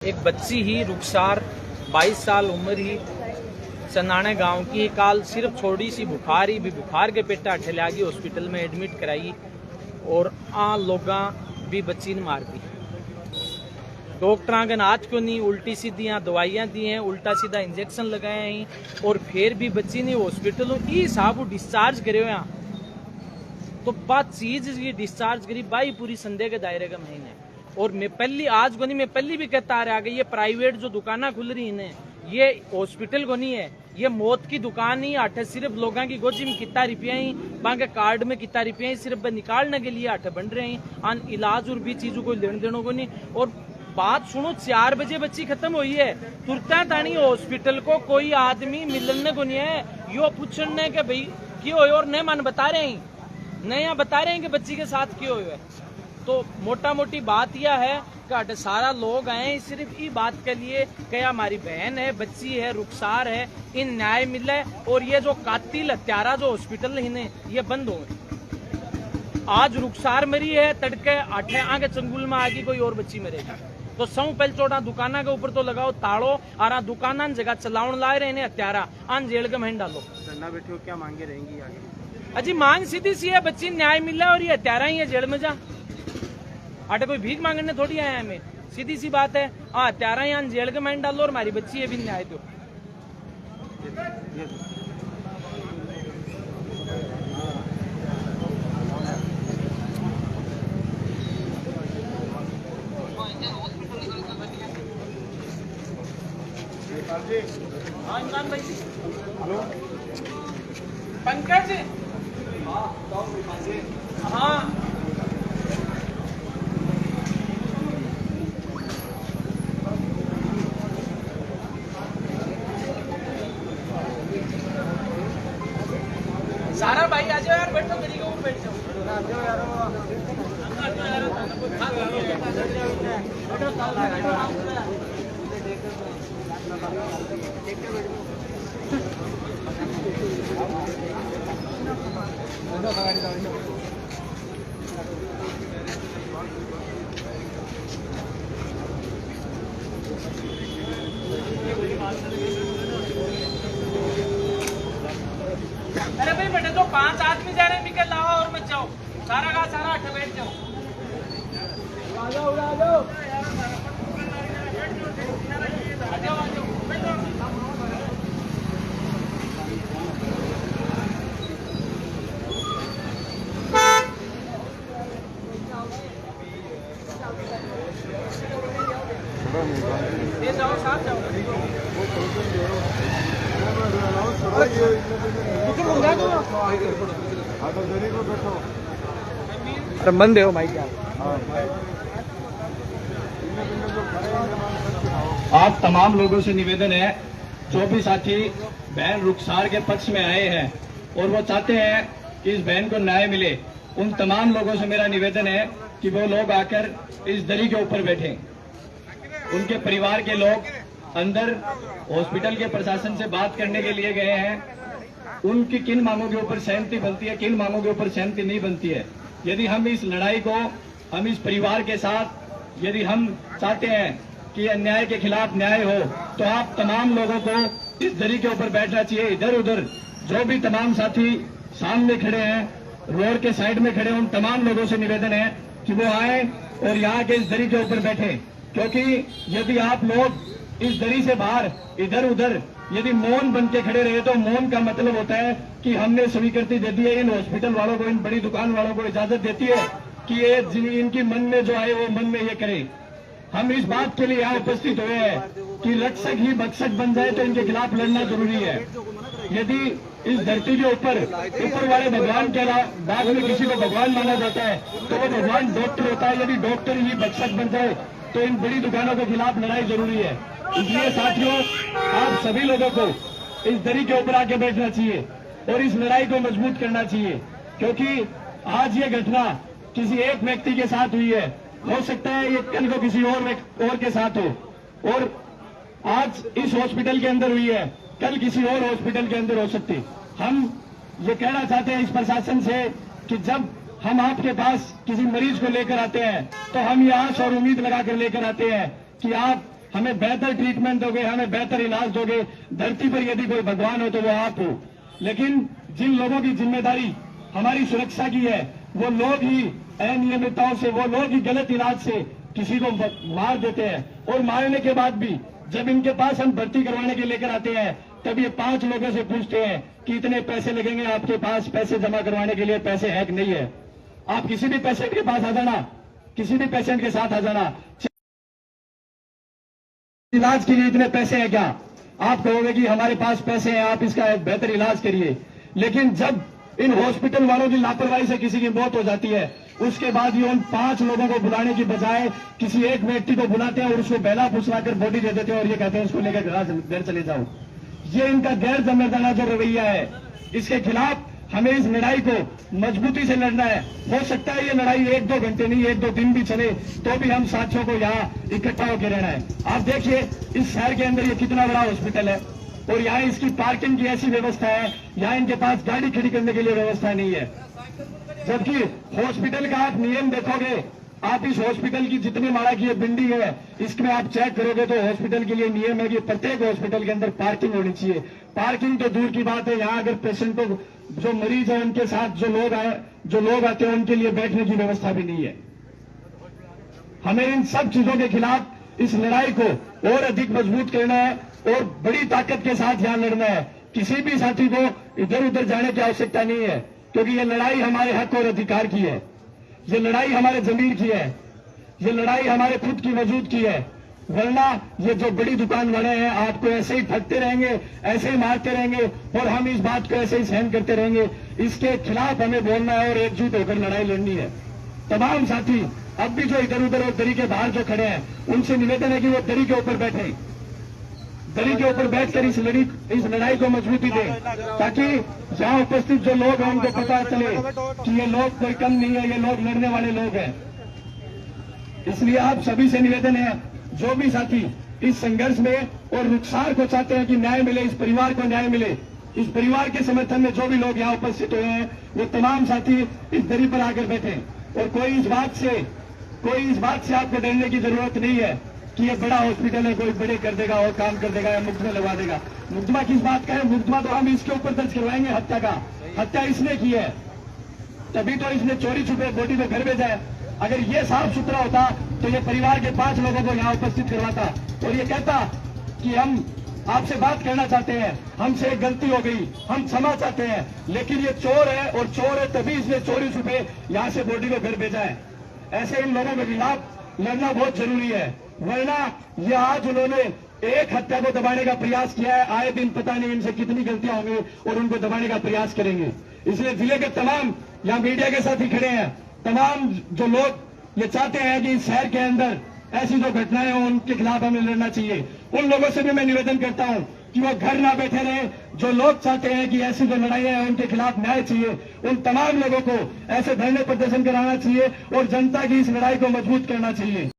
एक बच्ची ही रुखसार 22 साल उम्र ही चंदाने गांव की काल सिर्फ थोड़ी सी बुखार ही भी बुखार के पेटा ठेलागी हॉस्पिटल में एडमिट कराई और लोग भी बच्ची ने मार दी। डॉक्टर के आज क्यों नहीं उल्टी सीधी दवाइयां दी हैं, उल्टा सीधा इंजेक्शन लगाए हैं और फिर भी बच्ची ने हॉस्पिटलों की हिसाब डिस्चार्ज करे हुए। तो बात चीज ये डिस्चार्ज करी बाई पूरी संदेह के दायरे का महीने। और मैं पहली भी कहता आ रहा कि ये प्राइवेट जो दुकाना खुल रही है ये हॉस्पिटल को नहीं है, ये मौत की दुकान ही आठ सिर्फ लोगों की गोजी में कितना रुपया ही बांके कार्ड में कितना रुपया ही सिर्फ निकालने के लिए आठ बन रहे हैं अन इलाज और भी चीजों को लेने देने को नहीं। और बात सुनो 4 बजे बच्ची खत्म हुई है, तुरता तानी हॉस्पिटल को कोई आदमी मिलने को नहीं है यो पूछने के भाई क्यों हो और नहीं मन बता रहे हैं, नया बता रहे हैं कि बच्ची के साथ क्यों हुआ। तो मोटा मोटी बात यह है कि सारा लोग आए सिर्फ ये बात के लिए कि हमारी बहन है, बच्ची है, रुखसार है, इन न्याय मिले और ये जो कातिल हत्यारा जो हॉस्पिटल है ये बंद हो। आज रुखसार मरी है, तड़के 8 आगे चंगुल में आगे कोई और बच्ची मरेगी। तो सौ पहले चौड़ा दुकाना के ऊपर तो लगाओ ताड़ो और दुकाना जगह चलाउन ला रहे हैं हत्यारा आन जेल के महीन डालो। धरना बैठे हो, क्या मांगे रहेंगी आगे? अजी मांग सीधी सी है, बच्ची न्याय मिले और ये हत्यारा ही है जेल में जा। आटे कोई भीख मांगने थोड़ी आया हमें, सीधी सी बात है। हत्यारा यहाँ जेल के माइंड डालो और हमारी बच्ची है भी न्याय दो। हाँ इमरान भाई जी, हेलो पंकज, हाँ सारा भाई आ जाओ यार, बैठो मेरी को बैठ जाओ। अरे भाई बेटे तो 5 आदमी जा रहे हैं, निकल लाओ और मत जाओ, सारा का सारा अठ बैठ जाओ। आ जाओ आ जाओ ये जाओ साथ जाओ। बंद है माइक। आप तमाम लोगों से निवेदन है, जो भी साथी बहन रुखसार के पक्ष में आए हैं और वो चाहते हैं कि इस बहन को न्याय मिले, उन तमाम लोगों से मेरा निवेदन है कि वो लोग आकर इस दरी के ऊपर बैठें। उनके परिवार के लोग अंदर हॉस्पिटल के प्रशासन से बात करने के लिए गए हैं। उनकी किन मांगों के ऊपर सहमति बनती है, किन मांगों के ऊपर सहमति नहीं बनती है। यदि हम इस लड़ाई को हम इस परिवार के साथ यदि हम चाहते हैं कि अन्याय के खिलाफ न्याय हो, तो आप तमाम लोगों को इस दरी के ऊपर बैठना चाहिए। इधर उधर जो भी तमाम साथी सामने खड़े हैं, रोड के साइड में खड़े, उन तमाम लोगों से निवेदन है कि वो आए और यहाँ के इस दरी के ऊपर बैठे। क्योंकि यदि आप लोग इस दरी से बाहर इधर उधर यदि मौन बन के खड़े रहे, तो मौन का मतलब होता है कि हमने स्वीकृति दे दी है, इन हॉस्पिटल वालों को, इन बड़ी दुकान वालों को इजाजत देती है कि ये इनकी मन में जो आए वो मन में ये करे। हम इस बात के लिए यहाँ उपस्थित हुए हैं कि रक्षक ही भक्षक बन जाए तो इनके खिलाफ लड़ना जरूरी है। यदि इस धरती के ऊपर वाले भगवान के बाद में किसी को भगवान माना जाता है तो वो भगवान डॉक्टर होता है। यदि डॉक्टर ही भक्षक बन जाए तो इन बड़ी दुकानों के खिलाफ लड़ाई जरूरी है। इसलिए साथियों, आप सभी लोगों को इस दरी के ऊपर आके बैठना चाहिए और इस लड़ाई को मजबूत करना चाहिए। क्योंकि आज ये घटना किसी एक व्यक्ति के साथ हुई है, हो सकता है ये कल को किसी और के साथ हो, और आज इस हॉस्पिटल के अंदर हुई है, कल किसी और हॉस्पिटल के अंदर हो सकती। हम ये कहना चाहते हैं इस प्रशासन से कि जब हम आपके पास किसी मरीज को लेकर आते हैं तो हम ये आस और उम्मीद लगाकर लेकर आते हैं कि आप हमें बेहतर ट्रीटमेंट दोगे, हमें बेहतर इलाज दोगे। धरती पर यदि कोई भगवान हो तो वो आप हो। लेकिन जिन लोगों की जिम्मेदारी हमारी सुरक्षा की है, वो लोग ही अनियमितताओं से, वो लोग ही गलत इलाज से किसी को मार देते हैं। और मारने के बाद भी जब इनके पास हम भर्ती करवाने के लेकर आते हैं, तब ये 5 लोगों से पूछते हैं कि इतने पैसे लगेंगे, आपके पास पैसे जमा करवाने के लिए पैसे है कि नहीं है। आप किसी भी पेशेंट के पास आ जाना, किसी भी पेशेंट के साथ आ जाना, इलाज के लिए इतने पैसे हैं क्या? आप कहोगे कि हमारे पास पैसे हैं, आप इसका एक बेहतर इलाज करिए। लेकिन जब इन हॉस्पिटल वालों की लापरवाही से किसी की मौत हो जाती है, उसके बाद ये उन 5 लोगों को बुलाने की बजाय किसी एक व्यक्ति को बुलाते हैं और उसको बहला फुसलाकर बॉडी दे देते हैं और ये कहते हैं इसको लेकर घर चले जाओ। ये इनका गैर जिम्मेदाराना जो रवैया है, इसके खिलाफ हमें इस लड़ाई को मजबूती से लड़ना है। हो सकता है ये लड़ाई 1-2 घंटे नहीं, 1-2 दिन भी चले, तो भी हम साथियों को यहाँ इकट्ठा होकर रहना है। आप देखिए इस शहर के अंदर ये कितना बड़ा हॉस्पिटल है और यहाँ इसकी पार्किंग की ऐसी व्यवस्था है, यहाँ इनके पास गाड़ी खड़ी करने के लिए व्यवस्था नहीं है। जबकि हॉस्पिटल का आप नियम देखोगे, आप इस हॉस्पिटल की जितनी माड़ा की ये बिल्डिंग है, इसमें आप चेक करोगे तो हॉस्पिटल के लिए नियम है कि प्रत्येक हॉस्पिटल के अंदर पार्किंग होनी चाहिए। पार्किंग तो दूर की बात है, यहाँ अगर पेशेंट को, जो मरीज है उनके साथ जो लोग आते हैं, उनके लिए बैठने की व्यवस्था भी नहीं है। हमें इन सब चीजों के खिलाफ इस लड़ाई को और अधिक मजबूत करना है और बड़ी ताकत के साथ यहाँ लड़ना है। किसी भी साथी को इधर उधर जाने की आवश्यकता नहीं है, क्योंकि ये लड़ाई हमारे हक और अधिकार की है, ये लड़ाई हमारे जमीर की है, ये लड़ाई हमारे खुद की वजूद की है। वरना ये जो बड़ी दुकान वाले हैं आपको ऐसे ही ठगते रहेंगे, ऐसे ही मारते रहेंगे और हम इस बात को ऐसे ही सहन करते रहेंगे। इसके खिलाफ हमें बोलना है और एकजुट होकर लड़ाई लड़नी है। तमाम साथी अब भी जो इधर उधर और दरी के बाहर जो खड़े हैं, उनसे निवेदन है कि वो दरी के ऊपर बैठे, दरी के ऊपर बैठकर इस लड़ाई को मजबूती दें, ताकि यहाँ उपस्थित जो लोग हैं उनको पता चले कि ये लोग कोई कम नहीं है, ये लोग लड़ने वाले लोग हैं। इसलिए आप सभी से निवेदन है, जो भी साथी इस संघर्ष में और रुखसार को चाहते हैं कि न्याय मिले, इस परिवार को न्याय मिले, इस परिवार के समर्थन में जो भी लोग यहाँ उपस्थित हुए हैं, वो तमाम साथी इस दरी पर आकर बैठे। और कोई इस बात से आपको डरने की जरूरत नहीं है कि ये बड़ा हॉस्पिटल है, कोई बड़े कर देगा और काम कर देगा या मुकदमा लगा देगा। मुकदमा किस बात का है? मुकदमा तो हम इसके ऊपर दर्ज करवाएंगे हत्या का। हत्या इसने की है, तभी तो इसने चोरी छुपे बॉडी में घर भेजा है। अगर ये साफ सुथरा होता तो ये परिवार के 5 लोगों को यहाँ उपस्थित करवाता और ये कहता कि हम आपसे बात करना चाहते हैं, हमसे एक गलती हो गई, हम क्षमा चाहते हैं। लेकिन ये चोर है और चोर है तभी इसने चोरी छुपे यहाँ से बॉडी को घर भेजा है। ऐसे इन लोगों के खिलाफ लड़ना बहुत जरूरी है, वरना ये आज उन्होंने एक हत्या को दबाने का प्रयास किया है, आए दिन पता नहीं इनसे कितनी गलतियां होंगी और उनको दबाने का प्रयास करेंगे। इसलिए जिले के तमाम यहाँ मीडिया के साथ ही खड़े हैं, तमाम जो लोग ये चाहते हैं कि इस शहर के अंदर ऐसी जो घटनाएं हों उनके खिलाफ हमें लड़ना चाहिए। उन लोगों से भी मैं निवेदन करता हूं कि वो घर ना बैठे रहे। जो लोग चाहते हैं कि ऐसी जो लड़ाइयां हैं उनके खिलाफ न्याय चाहिए, उन तमाम लोगों को ऐसे धरने प्रदर्शन कराना चाहिए और जनता की इस लड़ाई को मजबूत करना चाहिए।